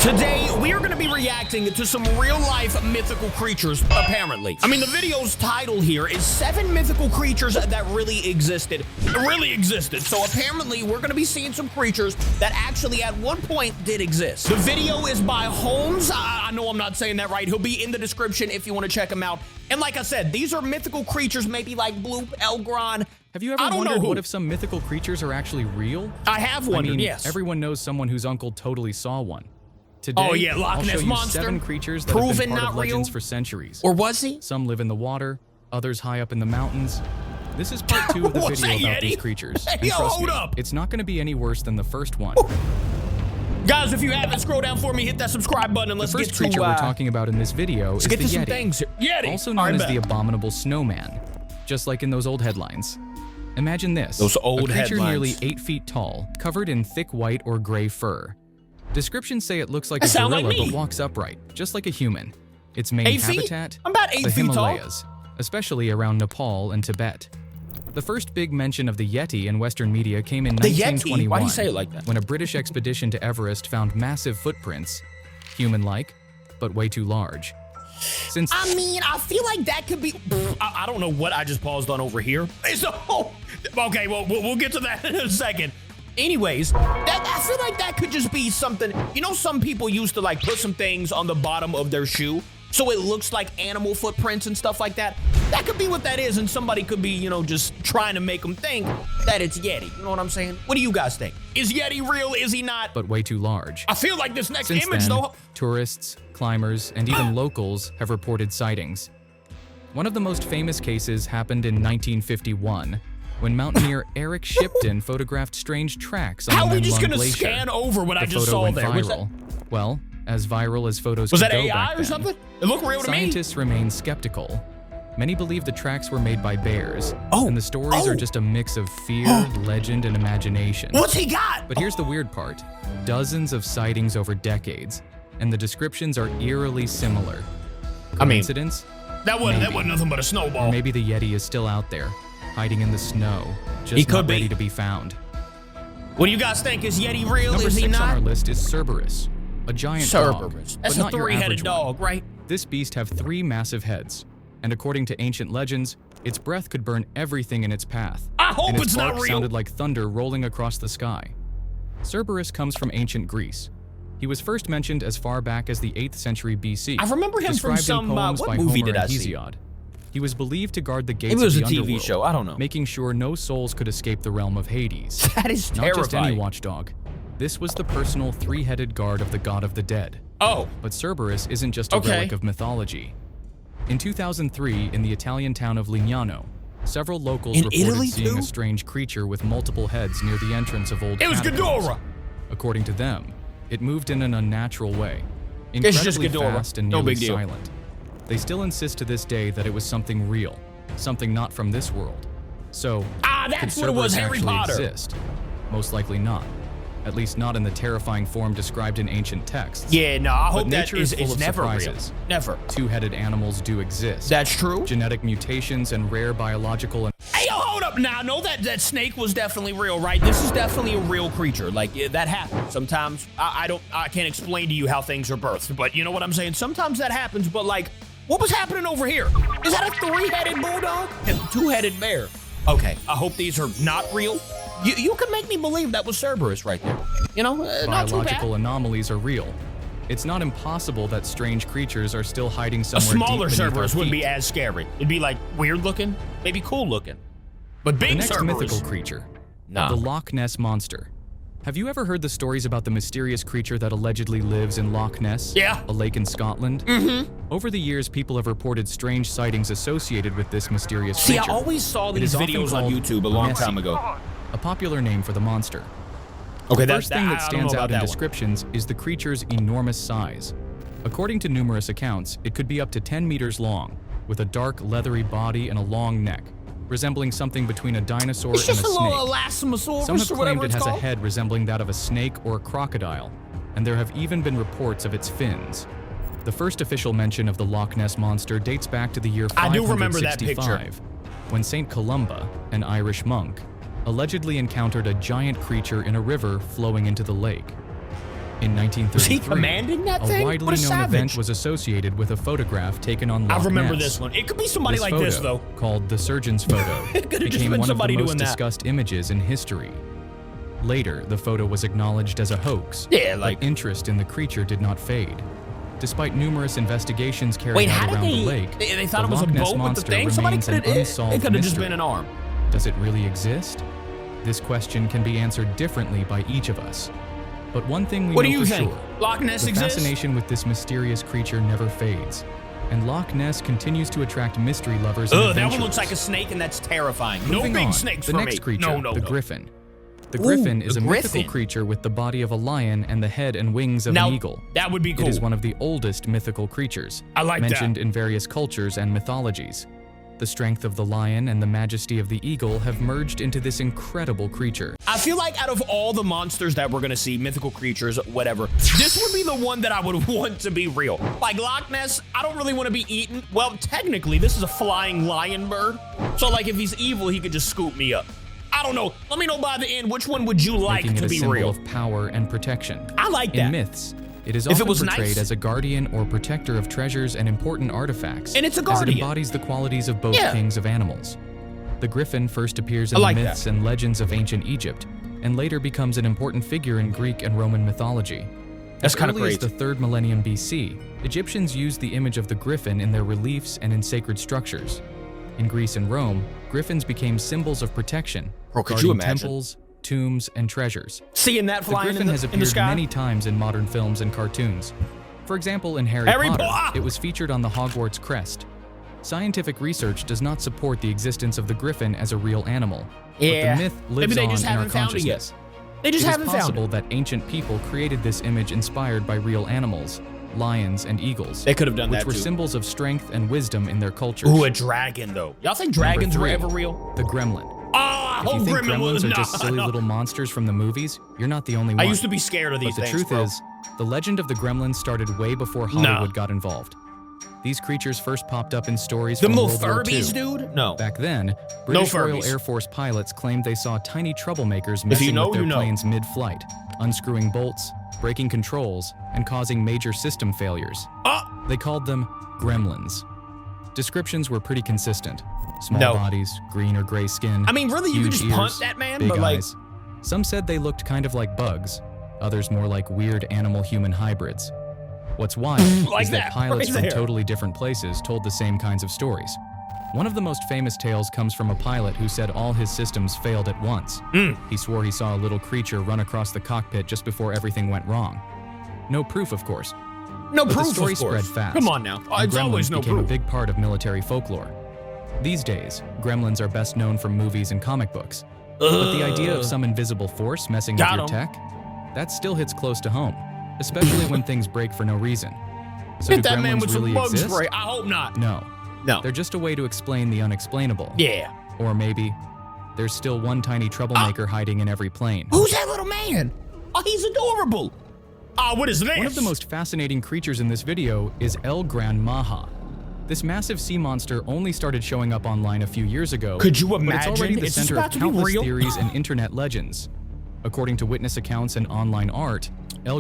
Today, we are going to be reacting to some real-life mythical creatures, apparently. I mean, the video's title here is 7 mythical creatures that really existed. So apparently, we're going to be seeing some creatures that actually at one point did exist. The video is by Holmes. I know I'm not saying that right. He'll be in the description if you want to check him out. And like I said, these are mythical creatures, maybe like Bloop, Elgron. Have you ever wondered what if some mythical creatures are actually real? I have wondered, yes. Everyone knows someone whose uncle totally saw one. Today, Loch Ness I'll show monster. you 7 creatures that have been part of legends for centuries. Or was he? Some live in the water, others high up in the mountains. This is part 2 of the video about these creatures. Hey, and trust me, it's not going to be any worse than the first one. Guys, if you haven't, scroll down for me, hit that subscribe button, and let's get to... The first creature we're talking about in this video is the Yeti, Yeti, also known as the abominable snowman, just like in those old headlines. Imagine this, those old a creature headlines. nearly 8 feet tall, covered in thick white or gray fur. Descriptions say it looks like a gorilla but walks upright, just like a human. Its main habitat, I'm about 8 the feet Himalayas, tall. especially around Nepal and Tibet. The first big mention of the Yeti in Western media came in 1921, Why do you say it like that? when a British expedition to Everest found massive footprints, human-like, but way too large. I mean, I feel like that could be... I don't know what I just paused on over here. Okay, well, we'll get to that in a second. Anyways, I feel like that could just be something, you know, some people used to like put some things on the bottom of their shoe so it looks like animal footprints and stuff like that. That could be what that is, and somebody could be, you know, just trying to make them think that it's Yeti. You know what I'm saying? What do you guys think? Is Yeti real? Is he not? But way too large. I feel like this next Since image, then, though... tourists, climbers, and even locals have reported sightings. One of the most famous cases happened in 1951, when mountaineer Eric Shipton photographed strange tracks on the Menlong Glacier. How are we just gonna scan over what I just saw there? Viral. Well, as viral as photos was could that go AI back or then, something? It looked real to me. Scientists remain skeptical. Many believe the tracks were made by bears, and the stories are just a mix of fear, legend, and imagination. What's he got? But here's the weird part. Dozens of sightings over decades, and the descriptions are eerily similar. Coincidence? That wasn't nothing but a snowball. Or maybe the Yeti is still out there, hiding in the snow, just not ready to be found. What do you guys think? Is Yeti real? Number is he 6 not? on our list is Cberus, a giant dog. That's a 3-headed dog, right? This beast have 3 massive heads, and according to ancient legends, its breath could burn everything in its path. I hope it's not real. Sounded like thunder rolling across the sky. Cerberus comes from ancient Greece. He was first mentioned as far back as the 8th century BC. I remember him from some what movie did I see? He was believed to guard the gates of the underworld, TV show, I don't know. making sure no souls could escape the realm of Hades. That is terrifying. Not just any watchdog. This was the personal 3-headed guard of the god of the dead. Oh. But Cerberus isn't just a relic of mythology. In 2003, in the Italian town of Lignano, several locals reported seeing a strange creature with multiple heads near the entrance of old catacombs. It was Ghidorah! According to them, it moved in an unnatural way, incredibly fast and nearly silent. They still insist to this day that it was something real, something not from this world. So, that's what it was, Harry Potter. Exist? Most likely not. At least not in the terrifying form described in ancient texts. Yeah, no, I hope nature is full of never surprises. Real. Never. 2-headed animals do exist. That's true. Genetic mutations and rare biological and... Hey, yo, hold up now. Know that snake was definitely real, right? This is definitely a real creature. Like, that happens. Sometimes, I can't explain to you how things are birthed, but you know what I'm saying? Sometimes that happens, but like, what was happening over here? Is that a 3-headed bulldog and 2-headed bear? Okay, I hope these are not real. You could make me believe that was Cerberus right there. You know, not too bad. Biological anomalies are real. It's not impossible that strange creatures are still hiding somewhere deep smaller beneath our Cerberus feet. wouldn't be as scary. It'd be like weird looking, maybe cool looking. But big Cerberus. The next mythical creature, the Loch Ness monster. Have you ever heard the stories about the mysterious creature that allegedly lives in Loch Ness? Yeah. A lake in Scotland? Over the years, people have reported strange sightings associated with this mysterious creature. See, I always saw these videos on YouTube a long time ago. A popular name for the monster. Okay, the first thing that stands out in descriptions is the creature's enormous size. According to numerous accounts, it could be up to 10 meters long, with a dark, leathery body and a long neck, resembling something between a dinosaur and a snake. Some have claimed it has a head resembling that of a snake or a crocodile, and there have even been reports of its fins. The first official mention of the Loch Ness monster dates back to the year 565, I do remember that picture. when Saint Columba, an Irish monk, allegedly encountered a giant creature in a river flowing into the lake. In 1933, Was he commanding that thing? a widely What a known savage. event was associated with a photograph taken on Loch I remember Ness. this one. It could be somebody like photo, this, though. called the surgeon's photo, It could have just became been one of the somebody most doing that. discussed images in history. Later, the photo was acknowledged as a hoax, Yeah, like... but interest in the creature did not fade. Despite numerous investigations carried Wait, out how did around they... the lake, They thought the it was a Loch Ness boat with the monster thing? Somebody remains could an have... It unsolved could have just mystery. been an arm. Does it really exist? This question can be answered differently by each of us. But one thing we What do know you for think? sure, Loch Ness the exists? fascination with this mysterious creature never fades. And Loch Ness continues to attract mystery lovers and Ugh, that one adventurers. looks like a snake, and that's terrifying. Moving no big on, snakes the for next me. creature, No. the Griffin. The Griffin is the a mythical Griffin. creature with the body of a lion and the head and wings of Now, an eagle. that would be cool. It is one of the oldest mythical creatures, I like mentioned that. in various cultures and mythologies. The strength of the lion and the majesty of the eagle have merged into this incredible creature. I feel like out of all the monsters that we're gonna see, mythical creatures, whatever, this would be the one that I would want to be real. Like Loch Ness, I don't really want to be eaten. Well, technically, this is a flying lion bird. So like if he's evil, he could just scoop me up. I don't know. Let me know by the end, which one would you like Making it to a be symbol real? of power and protection. I like that. In myths, it is If it often was portrayed nice. as a guardian or protector of treasures and important artifacts. And it's a As guardian. it embodies the qualities of both Yeah. kings of animals. The griffin first appears I in like the myths that. and legends of ancient Egypt, and later becomes an important figure in Greek and Roman mythology. That's As kind of early crazy. as the 3rd millennium BC, Egyptians used the image of the griffin in their reliefs and in sacred structures. In Greece and Rome, griffins became symbols of protection, Bro, could guarding you imagine? temples, tombs, and treasures. Seeing that The flying griffin has in the appeared sky? many times in modern films and cartoons. For example, in Harry Harry Potter, Potter! it was featured on the Hogwarts crest. Scientific research does not support the existence of the griffin as a real animal, Yeah. but the myth Maybe lives they on just in our haven't found it yet. consciousness. They just It is haven't found possible it. that ancient people created this image inspired by real animals, lions and eagles, They could have done which that were too. symbols of strength and wisdom in their cultures. Ooh, a dragon though. Y'all think dragons were Number ever 3, real? The Gremlin. Ah, If you think Gremlin gremlins was are just silly no. little monsters from the movies, you're not the only one. I used to be scared of these But the things, truth bro. is, the legend of the gremlins started way before Hollywood got involved. These creatures first popped up in stories Them from little World War II. Furbies, dude? No. Back then, British Royal Furbies. Air Force pilots claimed they saw tiny troublemakers you messing know, with their you know. planes mid-flight, unscrewing bolts, breaking controls, and causing major system failures. They called them gremlins. Descriptions were pretty consistent. Small No. bodies, green or gray skin. I mean, really, you could huge just punt ears, that man, big but like, eyes. Some said they looked kind of like bugs, others more like weird animal-human hybrids. What's wild Like is that that, pilots right from there. totally different places told the same kinds of stories. One of the most famous tales comes from a pilot who said all his systems failed at once. He swore he saw a little creature run across the cockpit just before everything went wrong. No proof, of course. no But proof, the story of course. spread fast. Come on now. and It's always gremlins no became proof. a big part of military folklore. These days, gremlins are best known from movies and comic books. But the idea of some invisible force messing with Got your 'em. tech, that still hits close to home, especially when things break for no reason. So do Hit that man gremlins with some really bug exist? spray. I hope not. No. No. They're just a way to explain the unexplainable. Yeah. Or maybe there's still one tiny troublemaker hiding in every plane. Who's that little man? Oh, he's adorable. What is this? One of the most fascinating creatures in this video is Grand Maha. This massive sea monster only started showing up online a few years ago. Could you But it's imagine? already the Is this center of about to be countless real? theories and internet legends. According to witness accounts and online art,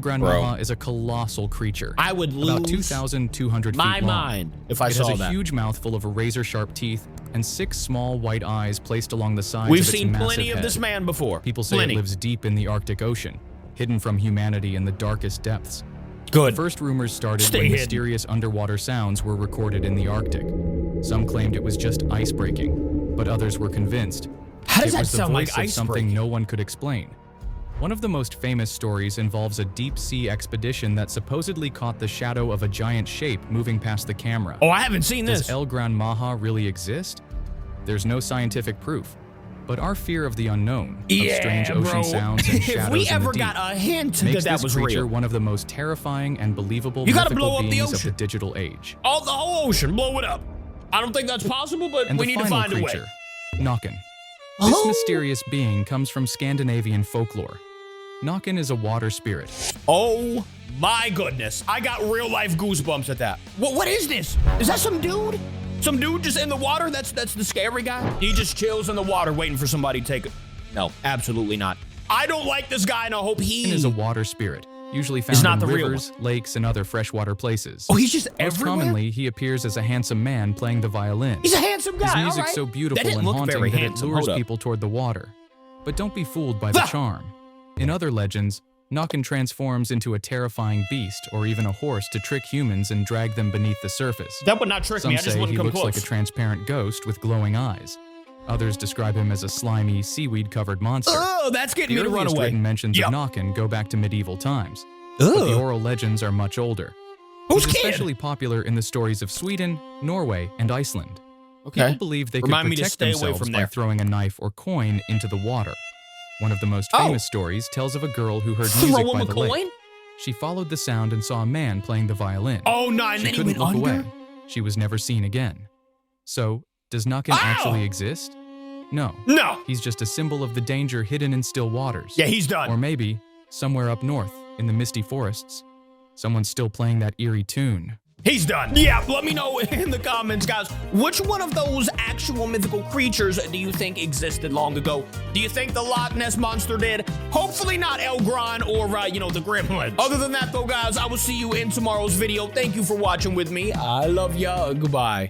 Grand Bro. Maha is a colossal creature. I would about lose 2,200 feet my long. mind if I It saw has a that. huge mouth full of razor-sharp teeth and 6 small white eyes placed along the sides We've of its seen massive plenty of head. this man before. People say plenty. it lives deep in the Arctic Ocean, hidden from humanity in the darkest depths. Good. First rumors started Stay when hidden. mysterious underwater sounds were recorded in the Arctic. Some claimed it was just ice breaking, but others were convinced How does it that was the sound voice like of ice something breaking? no one could explain. One of the most famous stories involves a deep-sea expedition that supposedly caught the shadow of a giant shape moving past the camera. Oh, I haven't seen this. Does Grand Maha really exist? There's no scientific proof, but our fear of the unknown, of strange ocean bro. sounds and If shadows we in the ever deep, got a hint makes that that this was creature real. one of the most terrifying and believable You gotta mythical blow up the beings of ocean. the digital age. All the whole ocean, blow it up. I don't think that's possible, but And we the need to final find creature, a way. Nokken. This Oh. mysterious being comes from Scandinavian folklore. Nokken is a water spirit. Oh my goodness. I got real life goosebumps at that. What is this? Is that some dude? Some dude just in the water? That's the scary guy? He just chills in the water waiting for somebody to take it. No, absolutely not. I don't like this guy and I hope Nokken is a water spirit, usually It's found not in the real rivers, lakes, and other freshwater places. Oh, he's just Most everywhere? commonly, he appears as a handsome man playing the violin. He's a handsome guy, His all music's right. so That beautiful didn't and look haunting very that it handsome. lures Hold up. people toward the water. But don't be fooled by the charm. In other legends, Nokken transforms into a terrifying beast or even a horse to trick humans and drag them beneath the surface. That would not trick Some me. I just say wouldn't he come looks close. like a transparent ghost with glowing eyes. Others describe him as a slimy, seaweed-covered monster. Oh, that's getting The me to run earliest away. written mentions Yep. of Nokken go back to medieval times, but the Ugh. oral legends are much older. Who's He's kid? especially popular in the stories of Sweden, Norway, and Iceland. Okay. People believe they Remind could me to protect stay away themselves from by there. throwing a knife or coin into the water. One of the most Oh. famous stories tells of a girl who heard Throw music him by a the coin? lake. She followed the sound and saw a man playing the violin. Oh, no, and She then he couldn't went look under? away. She was never seen again. So, does Nokken Ow! actually exist? No. No. He's just a symbol of the danger hidden in still waters. Yeah, he's done. Or maybe, somewhere up north, in the misty forests, someone's still playing that eerie tune. He's done. Yeah, let me know in the comments, guys. Which one of those actual mythical creatures do you think existed long ago? Do you think the Loch Ness Monster did? Hopefully not El Gran or, the Gremlin. Other than that, though, guys, I will see you in tomorrow's video. Thank you for watching with me. I love ya. Goodbye.